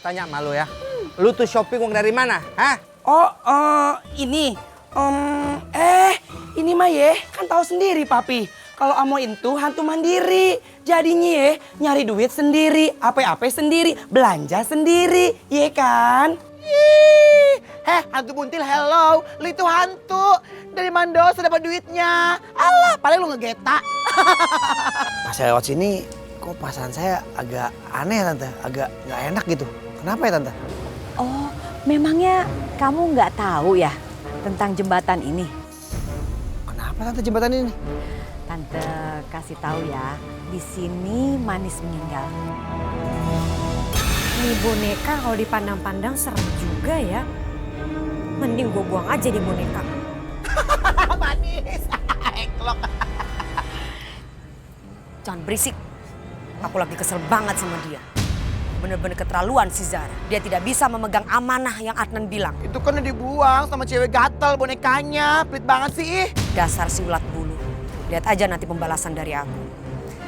tanya sama lu ya. Lu tuh shopping uang dari mana? Hah? Ini. Ini mah kan tahu sendiri papi. Kalau Amo itu hantu mandiri. Jadinya nyari duit sendiri, apa-apa sendiri, belanja sendiri, kan? Hantu buntil hello. Lu itu hantu. Dari Mandos dapat duitnya. Alah, paling lu ngegeta. Pas saya lewat sini, kok perasaan saya agak aneh ya, Tante. Agak nggak enak gitu. Kenapa ya, Tante? Oh, memangnya kamu nggak tahu ya tentang jembatan ini? Kenapa Tante jembatan ini? Tante kasih tahu ya, di sini Manis meninggal. Ini boneka kalau dipandang-pandang serem juga ya. Mending gue buang aja di boneka. Manis. Eklok. Jangan berisik. Aku lagi kesel banget sama dia. Bener-bener keterlaluan si Zara. Dia tidak bisa memegang amanah yang Adnan bilang. Itu kan udah dibuang sama cewek gatel bonekanya. Pelit banget sih. Dasar si ulat bulu. Lihat aja nanti pembalasan dari aku.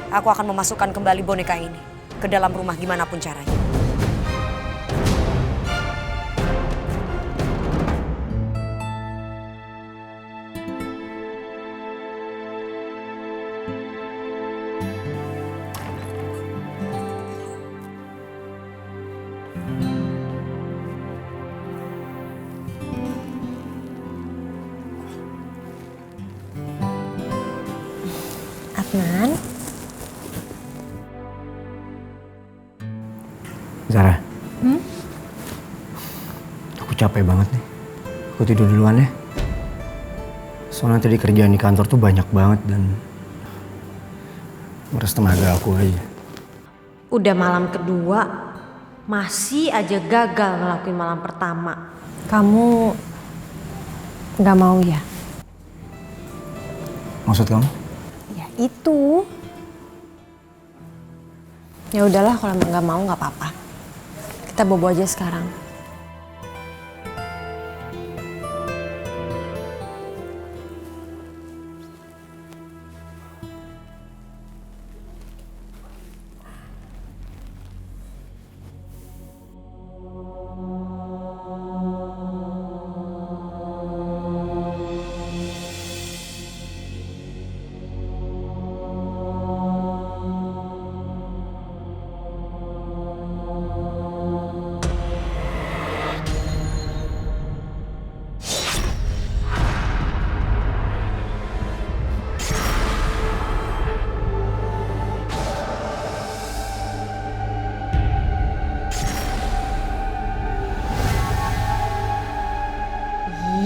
Aku akan memasukkan kembali boneka ini ke dalam rumah gimana pun caranya. Adnan, Zara. Aku capek banget nih. Aku tidur duluan ya. Soalnya tadi kerjaan di kantor tuh banyak banget dan meres tenaga aku aja. Udah malam kedua, masih aja gagal ngelakuin malam pertama. Kamu nggak mau ya? Maksud kamu? Ya itu. Ya udahlah kalau emang nggak mau nggak apa-apa. Kita bobo aja sekarang.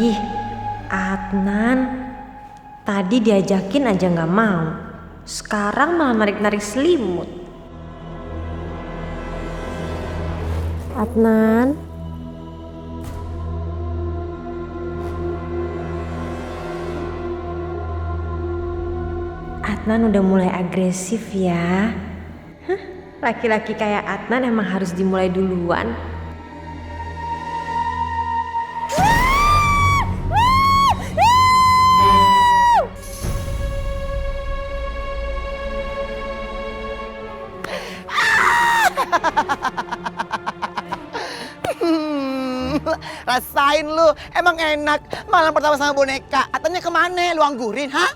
Ih, Adnan. Tadi diajakin aja nggak mau. Sekarang malah narik-narik selimut. Adnan. Adnan udah mulai agresif ya. Hah, laki-laki kayak Adnan emang harus dimulai duluan. Rasain lu, emang enak. Malam pertama sama boneka. Atanya kemana? Lu anggurin, hah?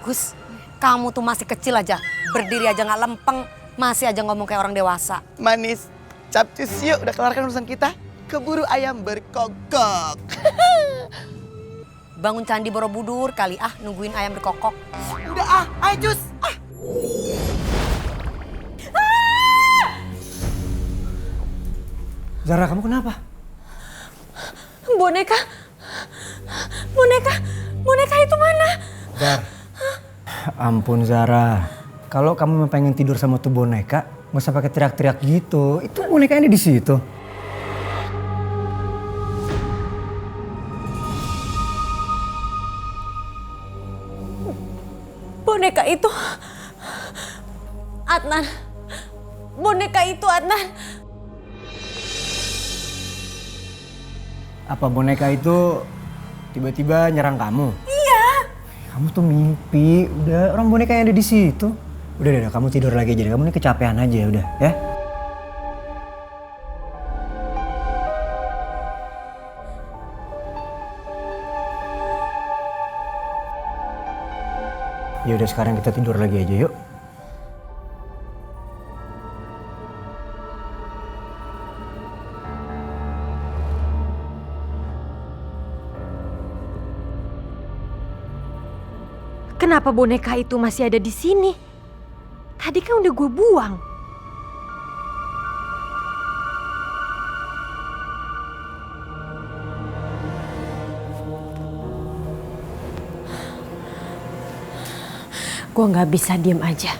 Gus, kamu tuh masih kecil aja. Berdiri aja nggak lempeng. Masih aja ngomong kayak orang dewasa. Manis, capcus yuk. Udah kelarkan urusan kita. Keburu ayam berkokok. Bangun candi Borobudur kali nungguin ayam berkokok. Udah ayo cus. Zara, kamu kenapa? Boneka itu mana? Zara. Ampun Zara. Kalau kamu pengen tidur sama tuh boneka, nggak usah pakai teriak-teriak gitu. Itu bonekanya di situ. Boneka itu Adnan. Boneka itu Adnan. Apa boneka itu tiba-tiba nyerang kamu? Iya. Kamu tuh mimpi. Udah, orang bonekanya ada di situ. Udah, kamu tidur lagi aja. Kamu ini kecapean aja udah, ya. Ya udah sekarang kita tidur lagi aja yuk. Kenapa boneka itu masih ada di sini? Tadi kan udah gue buang. Gue nggak bisa diem aja.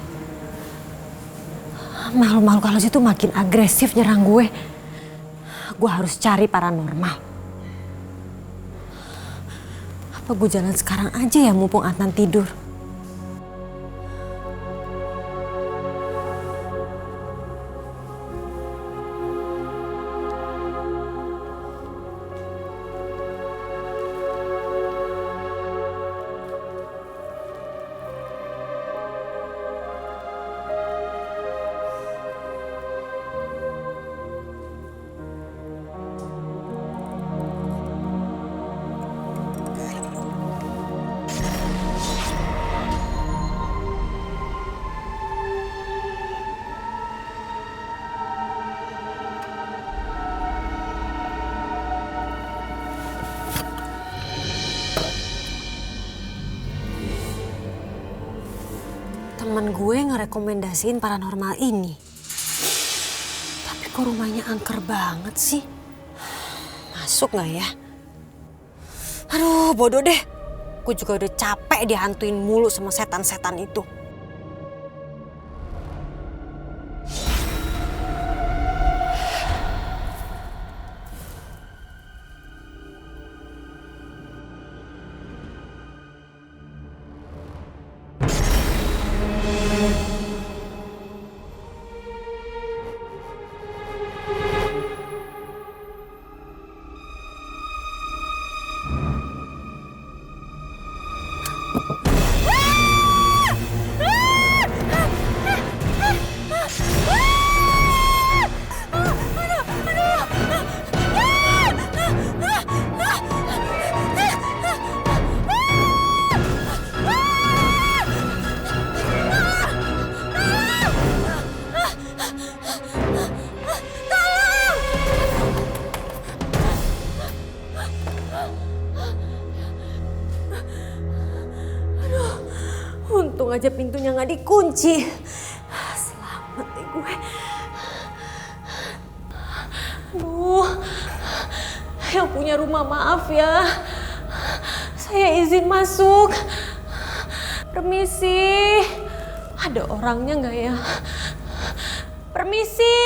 Makhluk-makhluk halus itu makin agresif nyerang gue. Gue harus cari paranormal. Apa gue jalan sekarang aja ya mumpung Adnan tidur? Temen gue ngerekomendasiin paranormal ini. Tapi kok rumahnya angker banget sih? Masuk gak ya? Aduh bodoh deh. Gue juga udah capek dihantuin mulu sama setan-setan itu. Untung aja pintunya nggak dikunci. Selamat deh gue. Aduh, yang punya rumah maaf ya. Saya izin masuk. Permisi. Ada orangnya nggak ya? Permisi.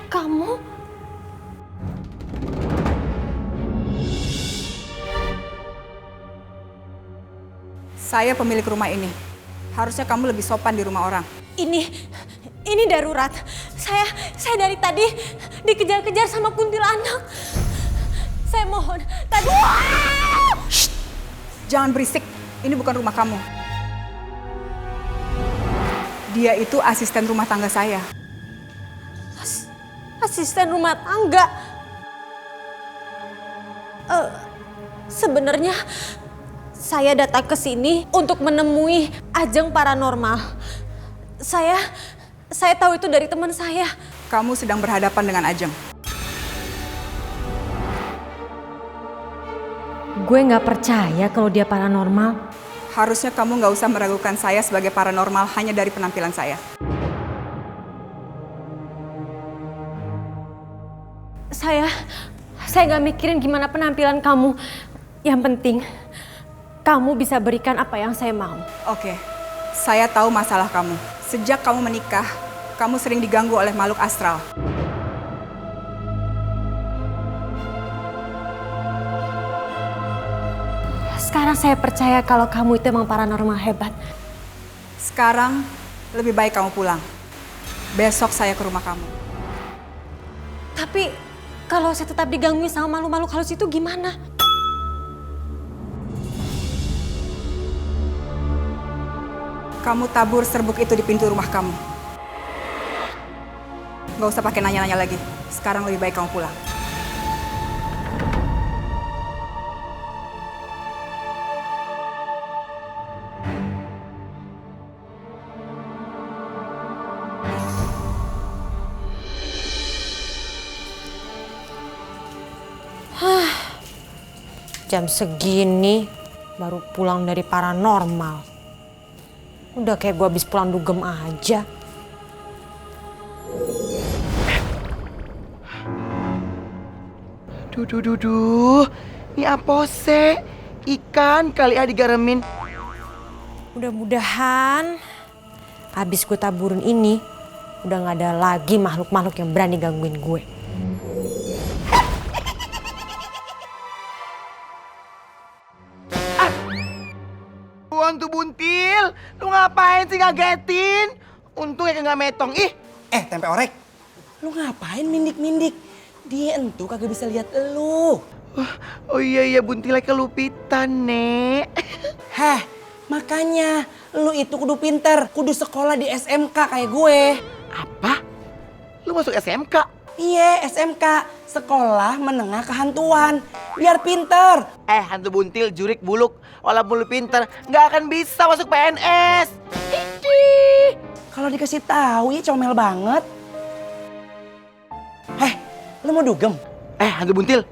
Kamu? Saya pemilik rumah ini. Harusnya kamu lebih sopan di rumah orang. Ini darurat. Saya dari tadi dikejar-kejar sama kuntilanak. Saya mohon, tadi... Shh! Jangan berisik. Ini bukan rumah kamu. Dia itu asisten rumah tangga saya. Asisten rumah tangga. Sebenarnya saya datang ke sini untuk menemui Ajeng Paranormal. Saya tahu itu dari teman saya. Kamu sedang berhadapan dengan Ajeng. Gue nggak percaya kalau dia paranormal. Harusnya kamu nggak usah meragukan saya sebagai paranormal hanya dari penampilan saya. Saya nggak mikirin gimana penampilan kamu. Yang penting, kamu bisa berikan apa yang saya mau. Oke, saya tahu masalah kamu. Sejak kamu menikah, kamu sering diganggu oleh makhluk astral. Sekarang saya percaya kalau kamu itu emang paranormal hebat. Sekarang, lebih baik kamu pulang. Besok saya ke rumah kamu. Tapi kalau saya tetap digangguin sama makhluk-makhluk halus itu gimana? Kamu tabur serbuk itu di pintu rumah kamu. Gak usah pakai nanya-nanya lagi. Sekarang lebih baik kamu pulang. Jam segini baru pulang dari paranormal. Udah kayak gue habis pulang dugem aja. Duh. Ini apa sih? Ikan kali digaremin. Mudah-mudahan habis gue taburin ini udah gak ada lagi makhluk-makhluk yang berani gangguin gue. Hantu buntil, lu ngapain sih ngagetin? Untung ya nggak metong. Ih, Tempe orek. Lu ngapain mindik-mindik? Dia entu kagak bisa lihat elu. oh iya buntilnya kelupitan, Nek. Heh, makanya lu itu kudu pinter, kudu sekolah di SMK kayak gue. Apa? Lu masuk SMK? Iya, SMK, Sekolah Menengah Kehantuan. Biar pinter. Hantu buntil, jurik, buluk, walaupun lu pinter, nggak akan bisa masuk PNS. Idih. Kalau dikasih tahu ya comel banget. Lu mau dugem? Hantu buntil,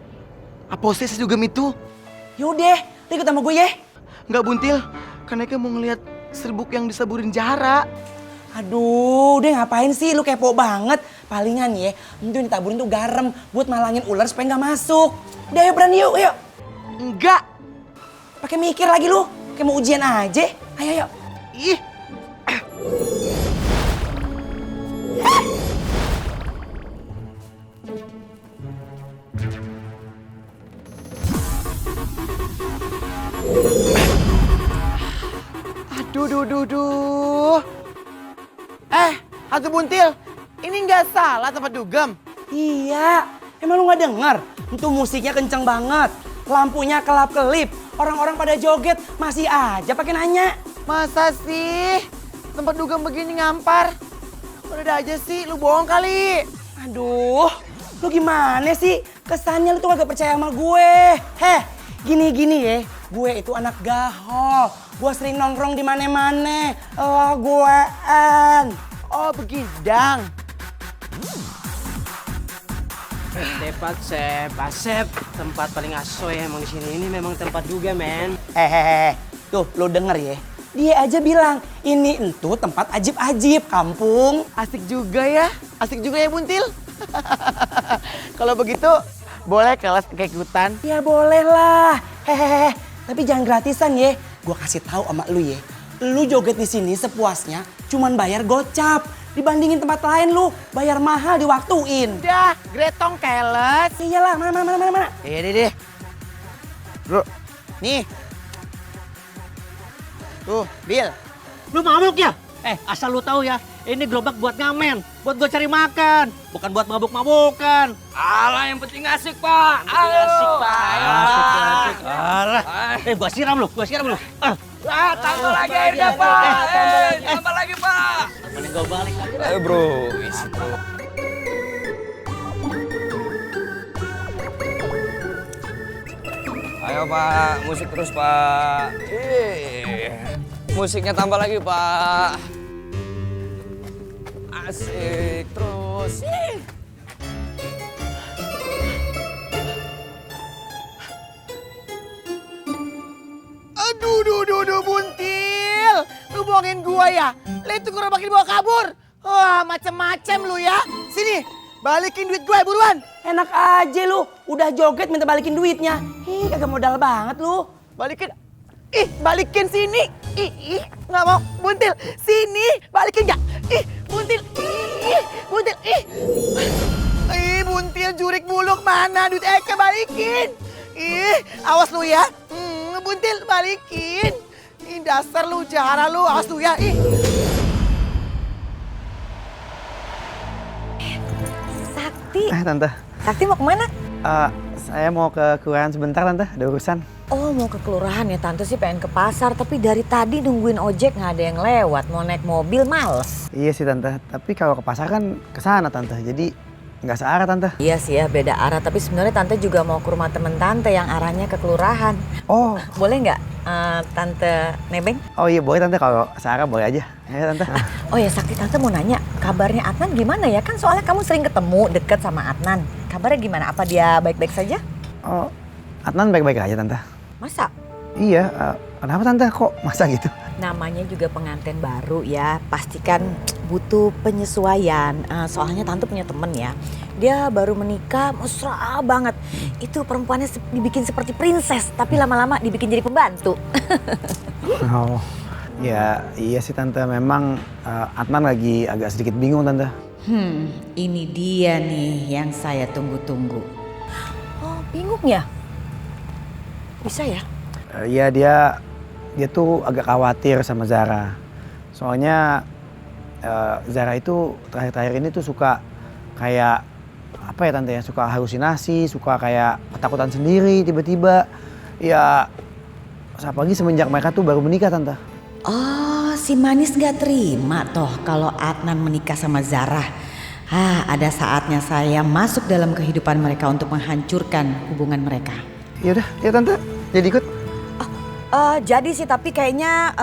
apa sih dugem itu? Yaudah, lu ikut sama gue ya. Nggak buntil, karena mau ngeliat serbuk yang disaburin Zara. Aduh, udah ngapain sih lu kepo banget? Palingan ya, itu yang ditaburin tuh garam buat malangin ular supaya nggak masuk. Udah ayo berani yuk. Enggak. Pakai mikir lagi lu, kayak mau ujian aja. Ayo. Ih. Aduh. Hantu buntil, ini nggak salah tempat dugem. Iya, emang lu nggak denger? Itu musiknya kenceng banget, lampunya kelap-kelip, orang-orang pada joget, masih aja pakai nanya. Masa sih tempat dugem begini ngampar? Udah aja sih, lu bohong kali. Aduh, lu gimana sih? Kesannya lu tuh kagak percaya sama gue. Gini ya, gue itu anak gahol. Gue sering nongkrong di mana-mana. Oh begidang. Asep. Tempat paling asoy emang di sini. Ini memang tempat juga, men. Tuh lu denger ya. Dia aja bilang, ini entu tempat ajib-ajib kampung. Asik juga ya buntil. Kalau begitu boleh kelas keikutan. Ya boleh lah. Tapi jangan gratisan ya. Gua kasih tahu sama lu ya. Lu joget di sini sepuasnya, cuman bayar gocap. Dibandingin tempat lain lu bayar mahal diwaktuin. Udah, gretong keles. Iyalah, mana. Iya deh. Bro, nih. Tuh, Bil. Lu mabuk ya? Asal lu tahu ya, ini gerobak buat ngamen, buat gue cari makan, bukan buat mabuk-mabukan. Alah, yang penting asik, Pak. Asik, Pak. Asik. Alah. Gua siram lu. Tambah lagi airnya, Pak. Tambah lagi, Pak. Mending gua balik lagi. Ayo, bro. Isi, bro. Ayo, Pak. Musik terus, Pak. Musiknya tambah lagi, Pak. Asik terus. Aduh, buntil. Lu bohongin gua ya? Lu itu gerobak dibawa kabur. Wah, macem-macem lu ya. Sini, Balikin duit gue buruan. Enak aja lu, udah joget minta balikin duitnya. Ih, kagak modal banget lu. Balikin. Ih, balikin sini. Ih, nggak mau. Buntil, sini. Balikin nggak? Ih, buntil. Buntil. Ih, buntil jurik buluk mana duit Eke balikin. Ih, awas lu ya. Buntil balikin. Ih, dasar lu jara lu, awas lu ya. Ih. Sakti. Tante. Sakti mau kemana? Saya mau ke kelurahan sebentar, Tante. Ada urusan. Oh, mau ke kelurahan ya. Tante sih pengen ke pasar, tapi dari tadi nungguin ojek nggak ada yang lewat. Mau naik mobil males. Iya sih, Tante. Tapi kalau ke pasar kan ke sana, Tante. Jadi nggak searah, Tante. Iya sih ya, beda arah. Tapi sebenarnya Tante juga mau ke rumah temen Tante yang arahnya ke kelurahan. Oh. Boleh nggak Tante nebeng? Oh iya, boleh, Tante. Kalau searah boleh aja. Ya, Tante. Oh ya, Sakti, Tante mau nanya. Kabarnya Adnan gimana ya? Kan soalnya kamu sering ketemu deket sama Adnan. Kabarnya gimana? Apa dia baik-baik saja? Oh, Adnan baik-baik aja, Tante. Masa? Iya, kenapa Tante kok masa gitu? Namanya juga pengantin baru ya, pastikan butuh penyesuaian. Soalnya Tante punya temen ya, dia baru menikah, mesra banget. Itu perempuannya dibikin seperti princess, tapi lama-lama dibikin jadi pembantu. Oh, ya iya sih Tante, memang Adnan lagi agak sedikit bingung Tante. Ini dia nih yang saya tunggu-tunggu. Oh, bingung ya? Bisa ya? Iya, dia tuh agak khawatir sama Zara. Soalnya Zara itu terakhir-terakhir ini tuh suka kayak apa ya Tante ya, suka halusinasi, suka kayak ketakutan sendiri tiba-tiba. Ya, apalagi semenjak mereka tuh baru menikah Tante. Oh, si manis gak terima toh kalau Adnan menikah sama Zara. Ada saatnya saya masuk dalam kehidupan mereka untuk menghancurkan hubungan mereka. Yaudah, ya Tante, jadi ikut. Jadi sih, tapi kayaknya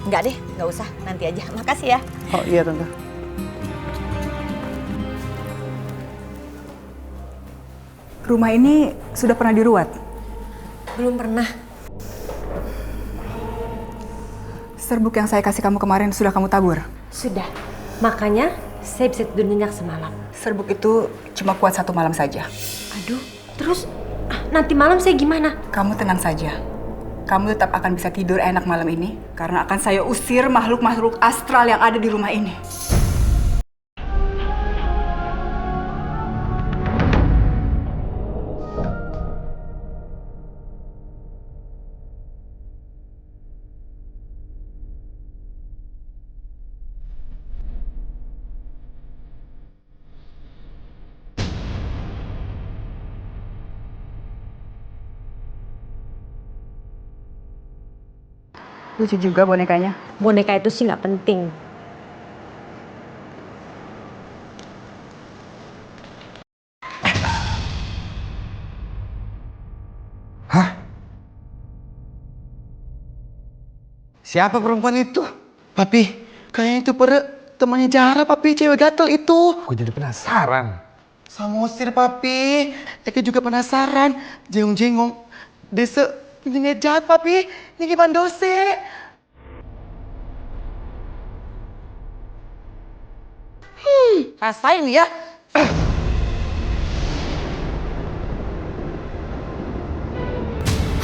enggak deh, nggak usah, nanti aja. Makasih ya. Oh iya Tante. Rumah ini sudah pernah diruat? Belum pernah. Serbuk yang saya kasih kamu kemarin sudah kamu tabur? Sudah. Makanya saya bisa tidur nyenyak semalam. Serbuk itu cuma kuat 1 malam saja. Aduh, terus nanti malam saya gimana? Kamu tenang saja. Kamu tetap akan bisa tidur enak malam ini karena akan saya usir makhluk-makhluk astral yang ada di rumah ini. Lucu juga bonekanya. Boneka itu sih nggak penting. Hah? Siapa perempuan itu? Papi, kayaknya itu temannya Zara, Papi, cewek gatel itu. Gue jadi penasaran. Samosir, Papi. Eke juga penasaran. Jengong-jengong. Desa ini jahat, Papi. Ini gimana dose? Rasain ya.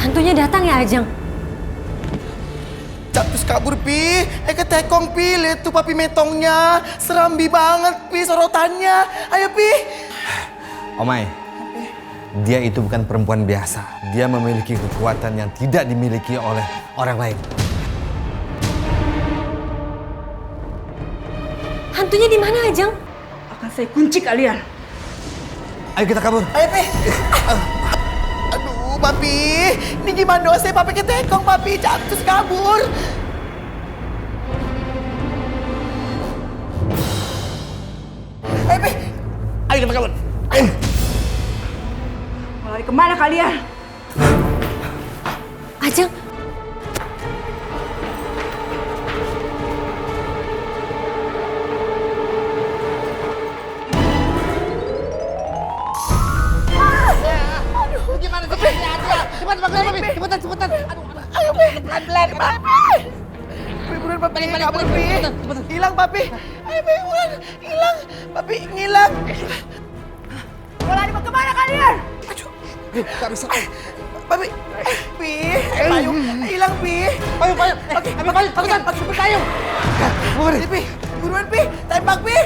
Hantunya datang ya, Ajeng? Terus kabur, Pi. Eke tekong, Pi. Lihat tuh, Papi, metongnya. Serambi banget, Pi, sorotannya. Ayo, Pi. Omai, dia itu bukan perempuan biasa. Dia memiliki kekuatan yang tidak dimiliki oleh orang lain. Hantunya di mana, Ajeng? Akan saya kunci kalian. Ayo kita kabur. Ayo, Pi. Aduh, Papi. Ini gimana dosa, Papi ketekong, Papi. Terus kabur. Ayo, Pi. Ayo kita kabur. Ayo. Mau lari kemana kalian? Ajeng, Cepetan. Ayo, Pi. Pelan-pelan, Papi. Buruan, Papi. Kabur, Pi. Hilang, Papi. Ayo. Papi Wulan hilang. Papi ngilang. Mau lari mau kemana kalian? Aduh. Gak bisa. Papi. Pi. Payung. Hilang Pi. Payung. Oke. Payung. Payung. Pi. Buruan Pi. Tembak Pi.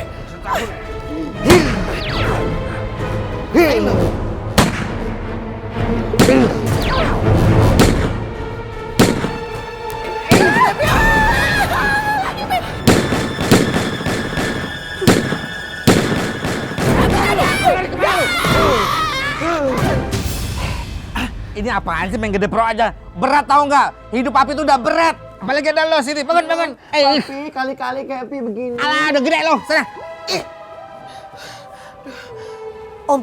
Ini apaan sih main gede pro aja? Berat tau nggak? Hidup Papi tuh udah berat. Apalagi ada lo sini, bangun. Papi kali-kali kayak Pi begini. Alah, udah gede lo, sana. Om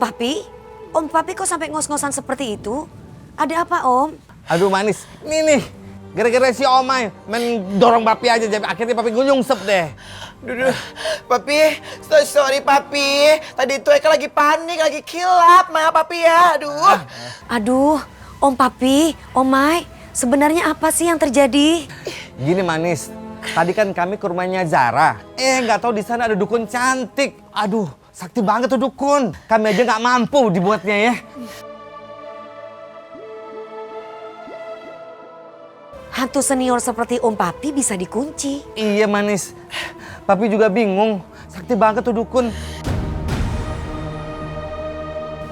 Papi kok sampai ngos-ngosan seperti itu? Ada apa Om? Aduh manis, nih. Gara-gara si Omay main dorong Papi aja, jadi akhirnya Papi nyungsep deh. Duh, Papi, so sorry Papi. Tadi itu Eka lagi panik, lagi kilap, maaf Papi ya. Aduh, Om Papi, Omay, sebenarnya apa sih yang terjadi? Gini manis, tadi kan kami ke rumahnya Zara. Nggak tahu di sana ada dukun cantik. Aduh, sakti banget tuh dukun. Kami aja nggak mampu dibuatnya ya. Hantu senior seperti Om Papi bisa dikunci. Iya manis, Papi juga bingung. Sakti banget tuh dukun.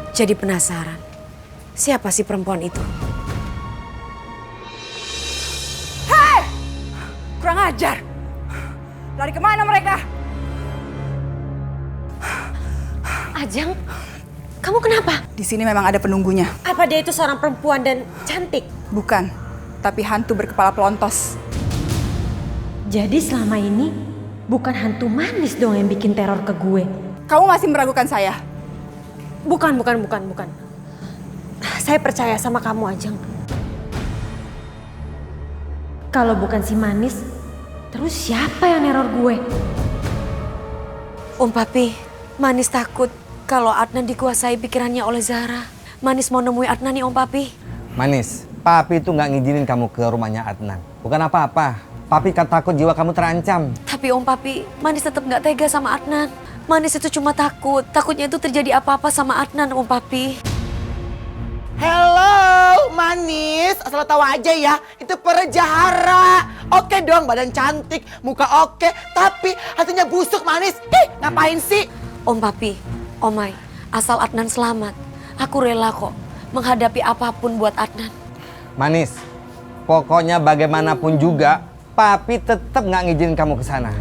Jadi penasaran, siapa sih perempuan itu? Hei! Kurang ajar. Lari kemana mereka? Ajeng, kamu kenapa? Di sini memang ada penunggunya. Apa dia itu seorang perempuan dan cantik? Bukan, tapi hantu berkepala pelontos. Jadi selama ini bukan hantu manis dong yang bikin teror ke gue? Kamu masih meragukan saya? Bukan. Saya percaya sama kamu, Ajeng. Kalau bukan si manis, terus siapa yang neror gue? Om Papi, Manis takut kalau Adnan dikuasai pikirannya oleh Zara. Manis mau nemui Adnan nih Om Papi. Manis, Papi tuh nggak ngizinin kamu ke rumahnya Adnan. Bukan apa-apa, Papi kan takut jiwa kamu terancam. Tapi Om Papi, Manis tetap nggak tega sama Adnan. Manis itu cuma takutnya itu terjadi apa-apa sama Adnan Om Papi. Hello, Manis. Asal tahu aja ya, itu Perjahara. Oke dong, badan cantik, muka oke, tapi hatinya busuk, Manis. Ngapain sih? Om Papi, Omai, asal Adnan selamat, aku rela kok menghadapi apapun buat Adnan. Manis, pokoknya bagaimanapun juga, Papi tetap nggak ngizinin kamu ke sana.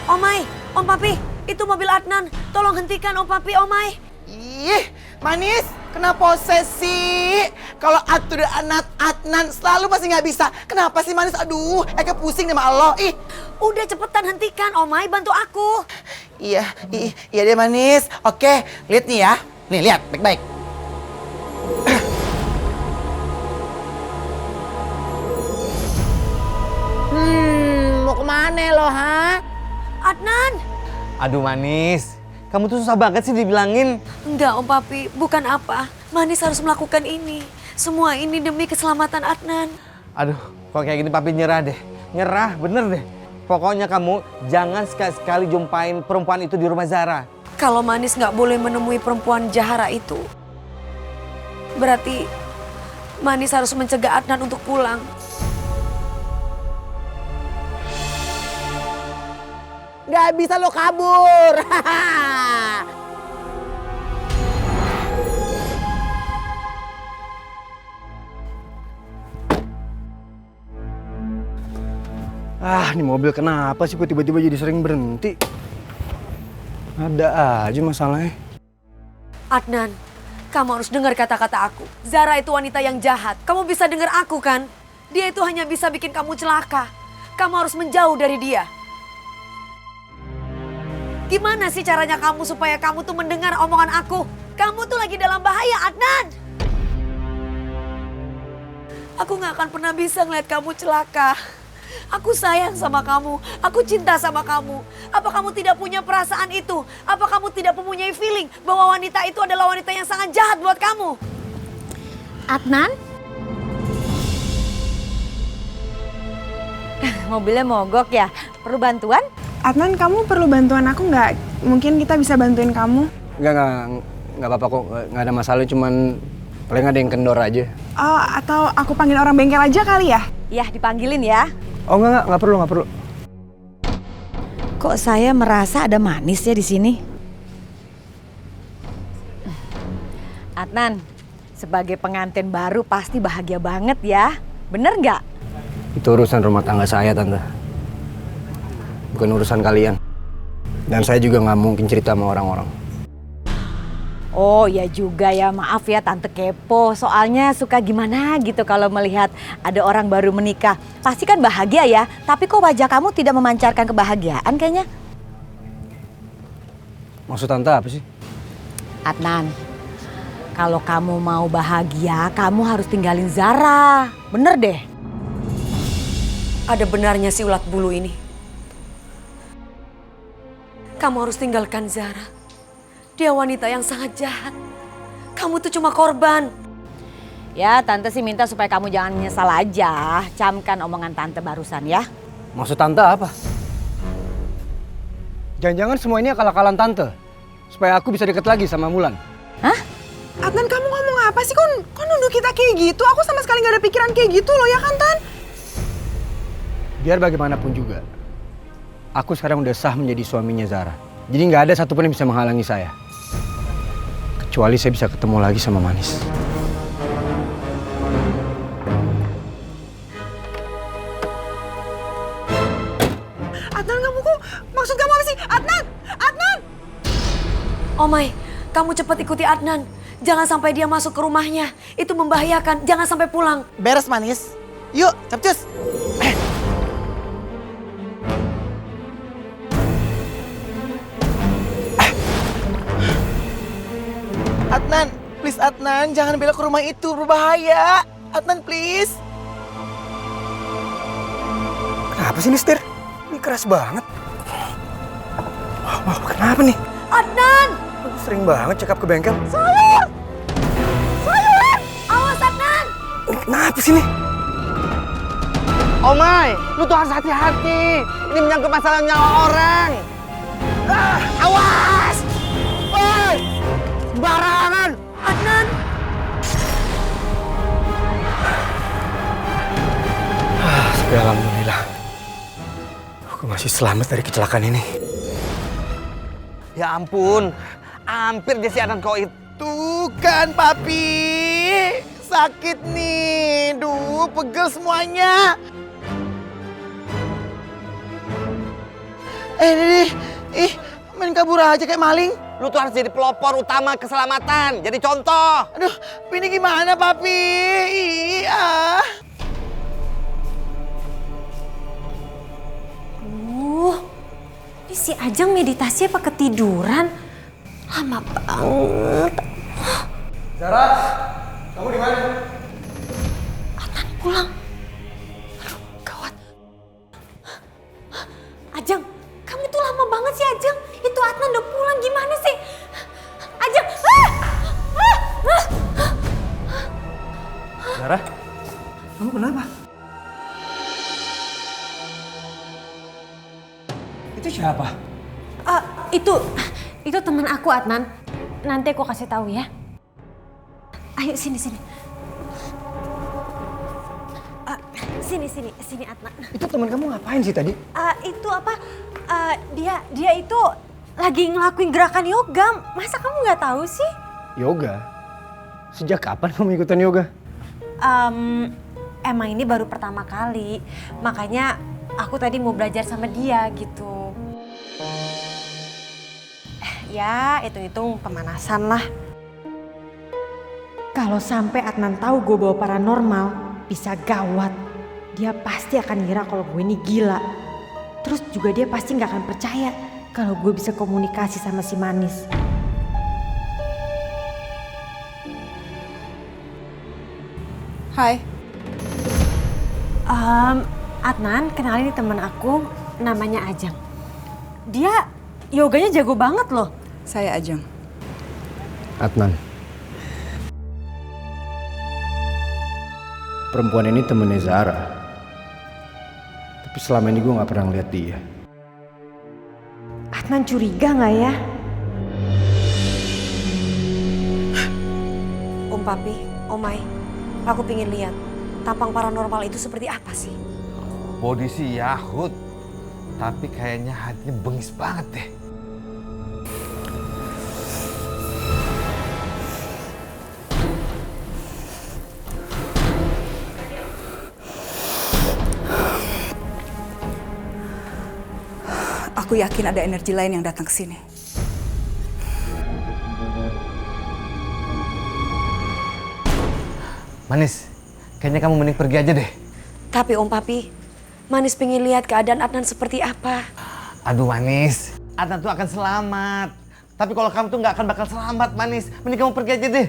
Omai, Om Papi, itu mobil Adnan. Tolong hentikan Om Papi, Omai. Ih, Manis, kena posesi. Kalau atur anak Adnan selalu pasti nggak bisa. Kenapa sih Manis? Aduh, Eka pusing sama Allah. Ih, udah cepetan hentikan, Omai, bantu aku. Iya deh Manis. Oke, lihat nih ya. Nih, lihat baik-baik. Mau kemana lo, ha? Adnan. Aduh Manis, kamu tuh susah banget sih dibilangin. Enggak Om Papi, bukan apa. Manis harus melakukan ini. Semua ini demi keselamatan Adnan. Aduh, kok kayak gini Papi nyerah deh. Nyerah, bener deh. Pokoknya kamu jangan sekali-sekali jumpain perempuan itu di rumah Zara. Kalau Manis nggak boleh menemui perempuan Jahara itu, berarti Manis harus mencegah Adnan untuk pulang. Gak bisa lo kabur. Ini mobil kenapa sih kok tiba-tiba jadi sering berhenti? Ada aja masalahnya. Adnan, kamu harus dengar kata-kata aku. Zara itu wanita yang jahat. Kamu bisa dengar aku kan? Dia itu hanya bisa bikin kamu celaka. Kamu harus menjauh dari dia. Gimana sih caranya kamu supaya kamu tuh mendengar omongan aku? Kamu tuh lagi dalam bahaya, Adnan. Aku gak akan pernah bisa ngeliat kamu celaka. Aku sayang sama kamu. Aku cinta sama kamu. Apa kamu tidak punya perasaan itu? Apa kamu tidak mempunyai feeling bahwa wanita itu adalah wanita yang sangat jahat buat kamu? Adnan? Mobilnya mogok ya? Perlu bantuan? Adnan, kamu perlu bantuan aku nggak? Mungkin kita bisa bantuin kamu. Nggak apa-apa kok, nggak ada masalah, cuman paling ada yang kendor aja. Oh, atau aku panggil orang bengkel aja kali ya? Ya, dipanggilin ya. Oh nggak perlu. Kok saya merasa ada manis ya di sini? Adnan, sebagai pengantin baru pasti bahagia banget ya. Bener nggak? Itu urusan rumah tangga saya, Tante. Bukan urusan kalian. Dan saya juga nggak mungkin cerita sama orang-orang. Oh ya juga ya, maaf ya Tante kepo. Soalnya suka gimana gitu kalau melihat ada orang baru menikah. Pasti kan bahagia ya, tapi kok wajah kamu tidak memancarkan kebahagiaan kayaknya? Maksud Tante apa sih? Adnan, kalau kamu mau bahagia, kamu harus tinggalin Zara. Bener deh. Ada benarnya si ulat bulu ini. Kamu harus tinggalkan Zara. Dia wanita yang sangat jahat. Kamu tuh cuma korban. Ya, Tante sih minta supaya kamu jangan menyesal aja. Camkan omongan Tante barusan ya. Maksud Tante apa? Jangan-jangan semua ini akal-akalan Tante. Supaya aku bisa deket lagi sama Mulan. Hah? Adnan, kamu ngomong apa sih? Kok nuduh kita kayak gitu? Aku sama sekali nggak ada pikiran kayak gitu loh, ya kan, Tan? Biar bagaimanapun juga, aku sekarang udah sah menjadi suaminya Zara. Jadi nggak ada satupun yang bisa menghalangi saya. Kecuali saya bisa ketemu lagi sama Manis. Adnan, maksud kamu apa sih? Adnan! Adnan! Oh my, kamu cepat ikuti Adnan. Jangan sampai dia masuk ke rumahnya. Itu membahayakan, jangan sampai pulang. Beres Manis. Yuk, capcus. Adnan, please Adnan, jangan belok ke rumah itu, berbahaya. Adnan, please. Kenapa sih ini setir? Ini keras banget. Wah, kenapa nih? Adnan! Aku sering banget check up ke bengkel. Sayur! Sayuran! Awas Adnan! Ini kenapa sih nih? Oh my, lu tuh harus hati-hati. Ini menyangkut masalah nyawa orang. Awas! Woi! Barangan! Adnan! Tapi alhamdulillah, aku masih selamat dari kecelakaan ini. Ya ampun, hampir dia si Adnan Koit. Tuh kan, Papi. Sakit nih. Duh, pegel semuanya. Main kabur aja kayak maling. Lu tuh harus jadi pelopor utama keselamatan. Jadi contoh. Aduh, ini gimana, Papi? Iya. Ini si Ajeng meditasi apa ketiduran? Lama banget. Zara, kamu di mana? Adnan pulang. Aduh, gawat. Ajeng, kamu tuh lama banget sih Ajeng. Itu Adnan udah pulang, gimana sih? Ajeng! Zara, kamu kenapa? Itu siapa? Itu teman aku Adnan. Nanti aku kasih tahu ya. Ayo sini. Sini Adnan. Itu teman kamu ngapain sih tadi? Itu apa? Dia itu lagi ngelakuin gerakan yoga. Masa kamu nggak tahu sih? Yoga? Sejak kapan kamu ikutan yoga? Emang ini baru pertama kali. Makanya aku tadi mau belajar sama dia gitu. Ya, hitung-hitung pemanasan lah. Kalau sampai Adnan tahu gue bawa paranormal, bisa gawat. Dia pasti akan ngira kalau gue ini gila. Terus juga dia pasti nggak akan percaya kalau gue bisa komunikasi sama si Manis. Hai. Adnan, kenalin ini teman aku, namanya Ajeng. Dia yoganya jago banget loh. Saya Ajeng. Adnan. Perempuan ini temennya Zara. Tapi selama ini gue gak pernah ngeliat dia. Adnan curiga nggak ya? Om Papi, Omai, aku pingin lihat tampang paranormal itu seperti apa sih? Body sih Yahut, tapi kayaknya hatinya bengis banget deh. Aku yakin ada energi lain yang datang ke sini. Manis, kayaknya kamu mending pergi aja deh. Tapi Om Papi, Manis pengen lihat keadaan Adnan seperti apa. Aduh Manis, Adnan tuh akan selamat. Tapi kalau kamu tuh nggak akan bakal selamat Manis. Mending kamu pergi aja deh.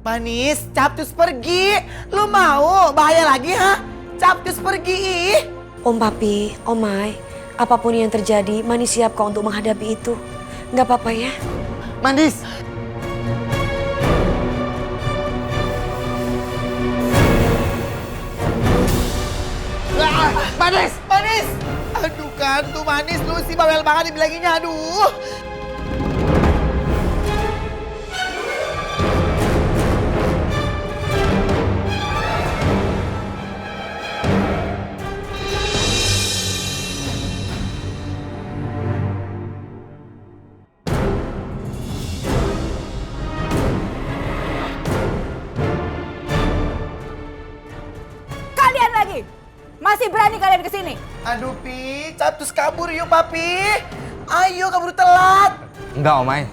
Manis, Capcus pergi. Lu mau bahaya lagi ha? Capcus pergi. Om Papi, Omai, apapun yang terjadi, Manis siap kok untuk menghadapi itu. Nggak apa-apa ya? Manis. Manis, Manis. Aduh kan tuh Manis, lu sih bawel banget dibilanginnya, aduh. Kalian lagi? Masih berani kalian kesini? Aduh Pi, Capcus kabur yuk Papi. Ayo kabur telat. Enggak Omai,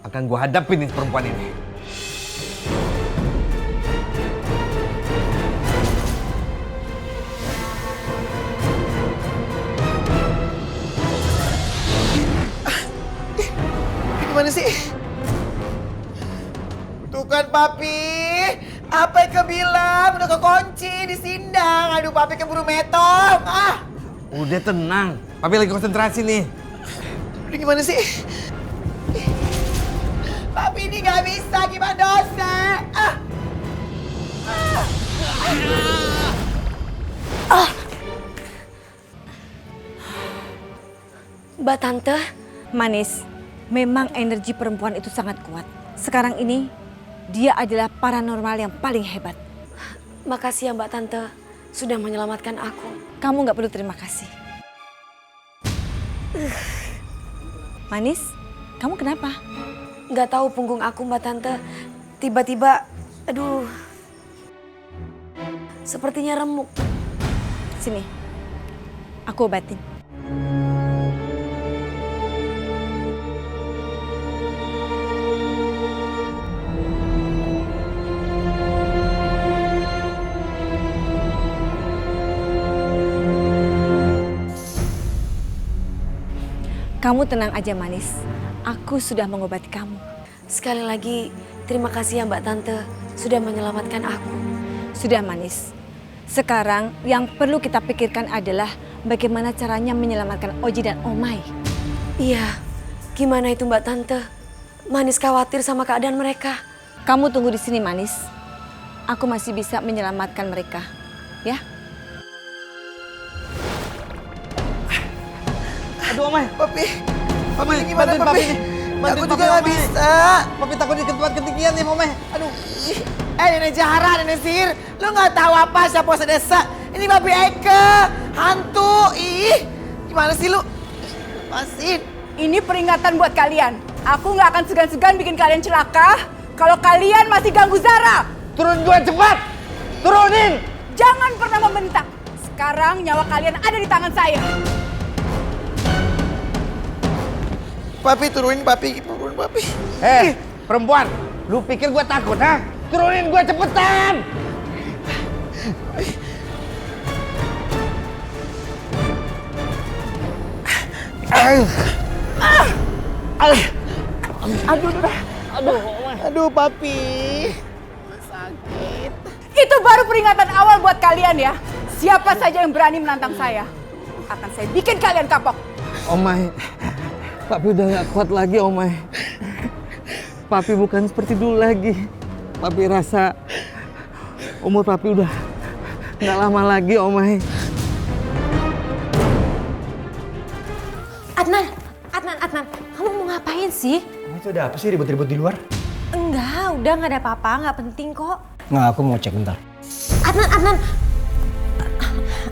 akan gua hadapin nih perempuan ini. Gimana sih? Tuh kan Papi, apa yang kebilang? Udah kekunci di sindang. Aduh Papi keburu metong. Udah tenang, Papi lagi konsentrasi nih. Udah gimana sih? Papi ini gak bisa, gimana dosa? Mbak Tante, Manis, memang energi perempuan itu sangat kuat. Sekarang ini, dia adalah paranormal yang paling hebat. makasih ya Mbak Tante sudah menyelamatkan aku. Kamu nggak perlu terima kasih. Manis, kamu kenapa? Nggak tahu punggung aku Mbak Tante. Tiba-tiba, aduh, sepertinya remuk. Sini, aku obatin. Kamu tenang aja Manis, aku sudah mengobati kamu. Sekali lagi, terima kasih ya Mbak Tante sudah menyelamatkan aku. Sudah Manis, sekarang yang perlu kita pikirkan adalah bagaimana caranya menyelamatkan Oji dan Omai. Iya, gimana itu Mbak Tante? Manis khawatir sama keadaan mereka. Kamu tunggu di sini Manis, aku masih bisa menyelamatkan mereka, ya? Aduh Omai, Papi, Omai, gimana Papi? Aku juga gak bisa. Papi takut diketuan ketinggian nih Omai. Aduh. Nenek Zahra, Nenek Sihir, lu gak tahu apa siapa desa? Ini Papi Eke, hantu. Ih, gimana sih lu? Lepasin. Ini peringatan buat kalian. Aku nggak akan segan-segan bikin kalian celaka kalau kalian masih ganggu Zara. Turun gua cepat, turunin. Jangan pernah membentak. Sekarang nyawa kalian ada di tangan saya. Papi, turunin Papi, turun Papi. Perempuan, lu pikir gua takut, ha? Turunin gua cepetan. Aduh Papi, sakit. Itu baru peringatan awal buat kalian ya. Siapa saja yang berani menantang saya, akan saya bikin kalian kapok. Omai, Papi udah gak kuat lagi, Omai. Papi bukan seperti dulu lagi. Papi rasa umur Papi udah gak lama lagi, Omai. Adnan, kamu mau ngapain sih? Itu ada apa sih ribut-ribut di luar? Enggak, udah nggak ada apa-apa, nggak penting kok. Nggak, aku mau cek bentar.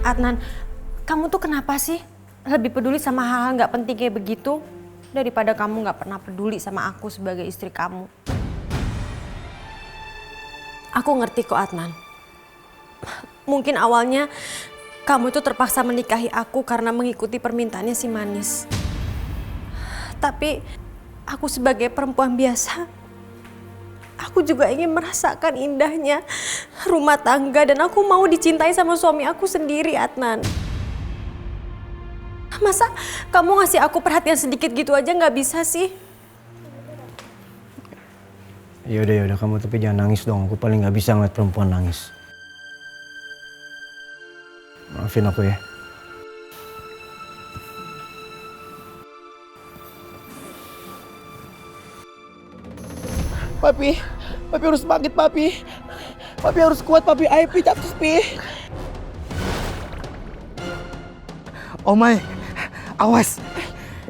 Adnan, kamu tuh kenapa sih lebih peduli sama hal-hal nggak penting kayak begitu daripada kamu nggak pernah peduli sama aku sebagai istri kamu? Aku ngerti kok Adnan. Mungkin awalnya kamu itu terpaksa menikahi aku karena mengikuti permintaannya si Manis. Tapi aku sebagai perempuan biasa, aku juga ingin merasakan indahnya rumah tangga dan aku mau dicintai sama suami aku sendiri, Adnan. Masa kamu ngasih aku perhatian sedikit gitu aja nggak bisa sih? Yaudah, kamu tapi jangan nangis dong. Aku paling nggak bisa ngeliat perempuan nangis. Maafin aku ya. Papi harus bangkit, Papi. Papi harus kuat, Papi. Ayo, Pi, capcus, Pi. Omai, awas.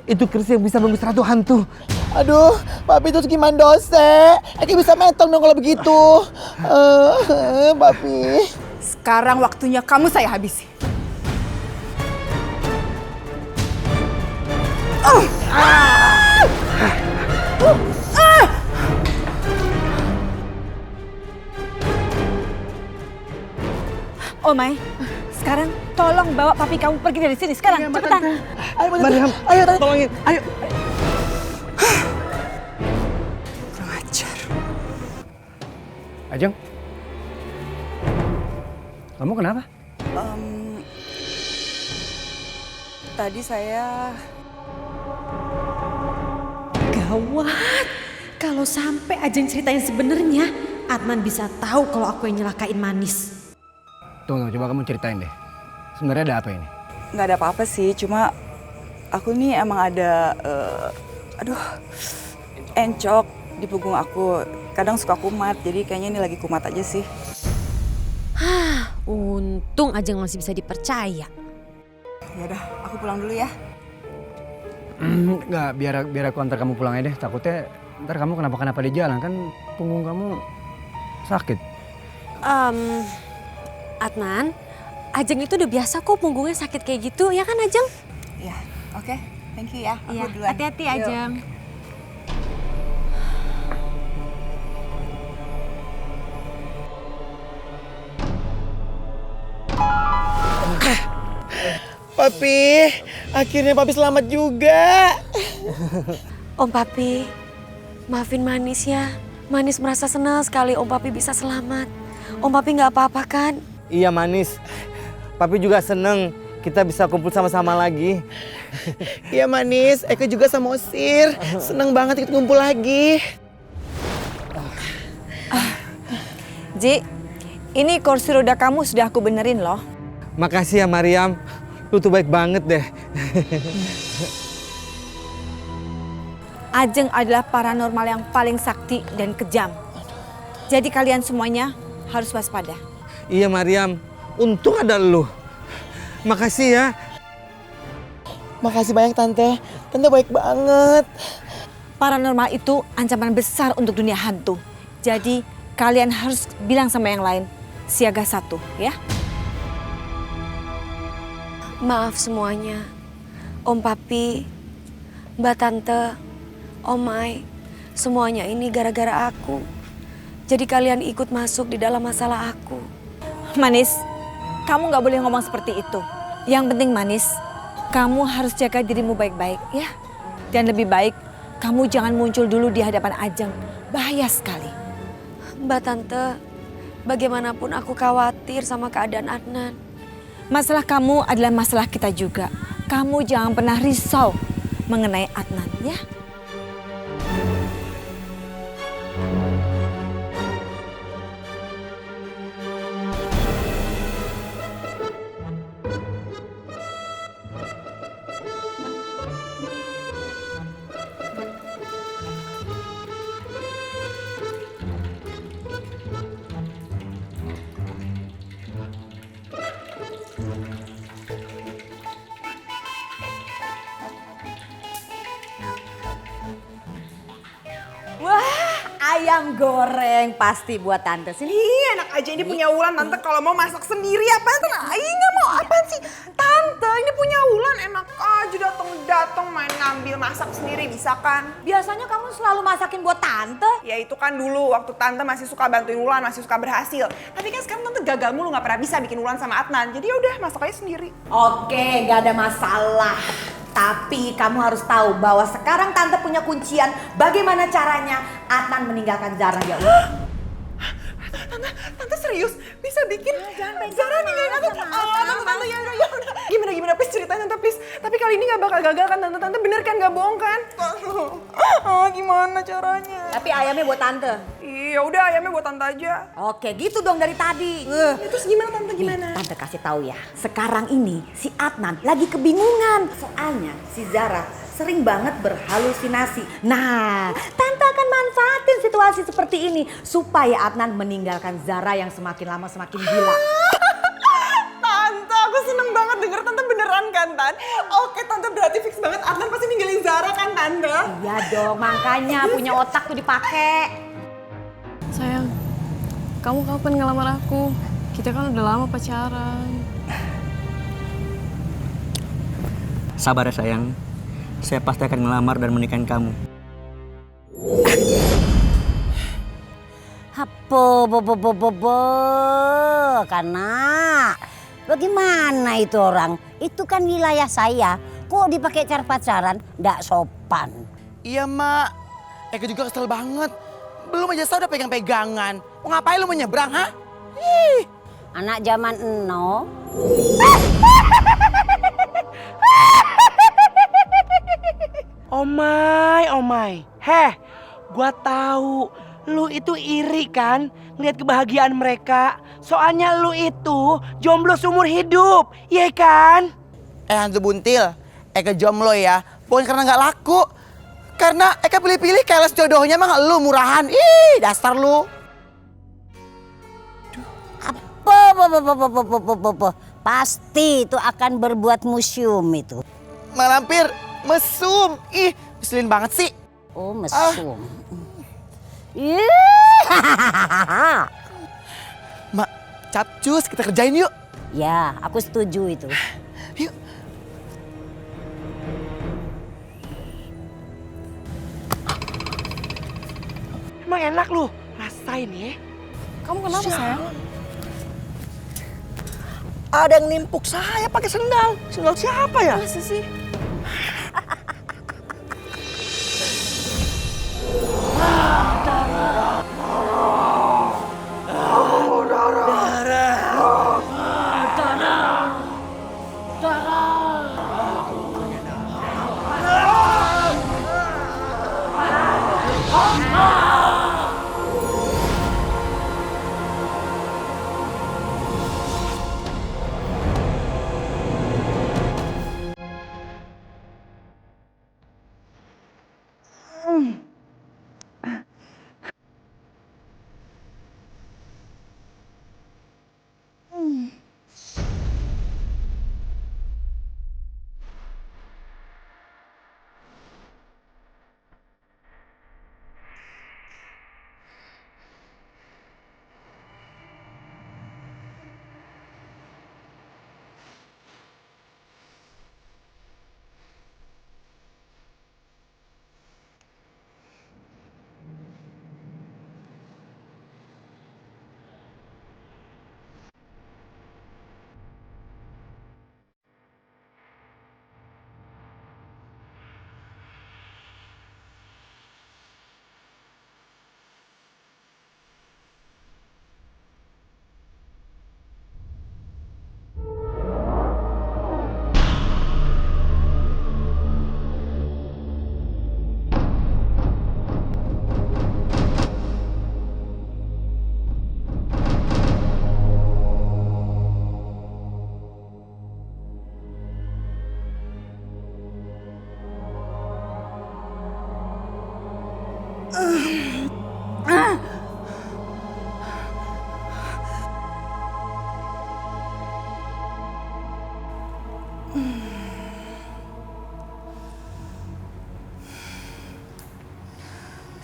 Itu keris yang bisa mengusir ratu hantu. Aduh, Papi terus gimana dose? Aku bisa metong dong kalau begitu. Papi. Sekarang waktunya kamu saya habisi. Omai, sekarang tolong bawa papi kamu pergi dari sini sekarang, cepetan. Ayo, Mariam, ayo, Tante. tolongin, ayo. Kurang ajar. Ajeng, kamu kenapa? Tadi saya... Gawat. Kalau sampai Ajeng ceritain sebenarnya, Adnan bisa tahu kalau aku yang nyelakain Manis. Tunggu, coba kamu ceritain deh. Sebenarnya ada apa ini? Nggak ada apa-apa sih, cuma aku nih emang ada, encok di punggung aku. Kadang suka kumat, jadi kayaknya ini lagi kumat aja sih. Untung Ajeng masih bisa dipercaya. Ya udah, aku pulang dulu ya. Nggak, biar aku antar kamu pulang aja deh. Takutnya ntar kamu kenapa-kenapa di jalan, kan punggung kamu sakit. Adnan, Ajeng itu udah biasa kok punggungnya sakit kayak gitu, ya kan Ajeng? Ya, oke. Thank you ya. Aku Iya, duluan. hati-hati Yuk. Ajeng. Papi, akhirnya Papi selamat juga. Om Papi, maafin Manis ya. Manis merasa senang sekali Om Papi bisa selamat. Om Papi nggak apa-apa kan? Iya, Manis. Papi juga seneng kita bisa kumpul sama-sama lagi. Iya, Manis. Eka juga sama Osir. Seneng banget kita ngumpul lagi. Ji, ini kursi roda kamu sudah aku benerin loh. Makasih ya, Mariam. Lu tuh baik banget deh. Ajeng adalah paranormal yang paling sakti dan kejam. Jadi kalian semuanya harus waspada. Iya, Mariam. Untung ada lu. Makasih ya. Makasih banyak, Tante. Tante baik banget. Paranormal itu ancaman besar untuk dunia hantu. Jadi kalian harus bilang sama yang lain, siaga 1 ya. Maaf semuanya. Om Papi, Mbak Tante, Om Mai, semuanya ini gara-gara aku. Jadi kalian ikut masuk di dalam masalah aku. Manis, kamu nggak boleh ngomong seperti itu. Yang penting Manis, kamu harus jaga dirimu baik-baik ya. Dan lebih baik, kamu jangan muncul dulu di hadapan Ajeng. Bahaya sekali. Mbak Tante, bagaimanapun aku khawatir sama keadaan Adnan. Masalah kamu adalah masalah kita juga. Kamu jangan pernah risau mengenai Adnan ya. Wah, ayam goreng pasti buat tante sini. Ih, enak aja ini punya Wulan. Tante kalau mau masak sendiri apaan? Ih, nggak mau apaan sih? Tante, ini punya Wulan, enak aja datang main ngambil masak sendiri bisa kan? Biasanya kamu selalu masakin buat tante. Ya itu kan dulu waktu tante masih suka bantuin Wulan, masih suka berhasil. Tapi kan sekarang tante gagal mulu, nggak pernah bisa bikin Wulan sama Adnan. Jadi ya udah masak aja sendiri. Oke, gak ada masalah. Tapi kamu harus tahu bahwa sekarang tante punya kuncian bagaimana caranya Adnan meninggalkan Zara ya. Tante serius bisa bikin Zara ninggalin aku? Tante ya udah. Gimana please ceritain tante please. Tapi kali ini nggak bakal gagal kan tante? Tante bener kan nggak bohong kan? Gimana caranya? Tapi ayamnya buat tante. Iya udah ayamnya buat tante aja. Oke, gitu dong dari tadi. Terus gimana tante gimana? Nih, tante kasih tahu ya. Sekarang ini si Adnan lagi kebingungan. Soalnya si Zara sering banget berhalusinasi. Nah, tante akan manfaatin situasi seperti ini supaya Adnan meninggalkan Zara yang semakin lama semakin gila. Tante, aku seneng banget denger tante beneran kan Tan? Oke tante berarti fix banget Adnan pasti ninggalin Zara kan tante? Iya dong, makanya punya otak tuh dipakai. Sayang, kamu kapan ngelamar aku? Kita kan udah lama pacaran. Sabar ya sayang. Saya pasti akan melamar dan menikahin kamu. Karena bagaimana itu orang? Itu kan wilayah saya. Kok dipakai cara pacaran? Nggak sopan. Iya mak, Eka juga kesel banget. Belum aja saya udah pegang-pegangan. Mau ngapain lu mau nyebrang ha? Ih. Anak zaman eno. Oh my. Heh, gua tahu lu itu iri kan ngeliat kebahagiaan mereka. Soalnya lu itu jomblo seumur hidup, iya kan? Hantu buntil, Eka jomblo ya. Bukan karena nggak laku. Karena Eka pilih-pilih keles jodohnya mah lu murahan. Ih, dasar lu. Pasti itu akan berbuat museum itu. Malampir, mesum. Ih, ngeselin banget sih. Oh, mesum. Mak, capcus kita kerjain yuk. Ya, aku setuju itu. Yuk. Emang enak lu, rasain ya. Kamu kenapa sayang? Ada yang nimpuk saya pakai sendal. Sendal siapa ya? Masa sih?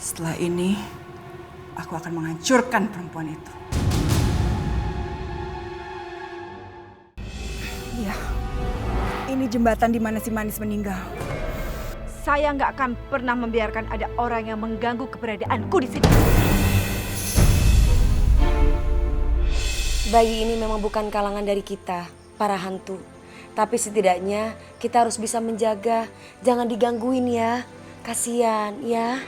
Setelah ini, aku akan menghancurkan perempuan itu. Iya, ini jembatan di mana si Manis meninggal. Saya nggak akan pernah membiarkan ada orang yang mengganggu keberadaanku di sini. Bayi ini memang bukan kalangan dari kita, para hantu. Tapi setidaknya kita harus bisa menjaga, jangan digangguin ya. Kasian ya.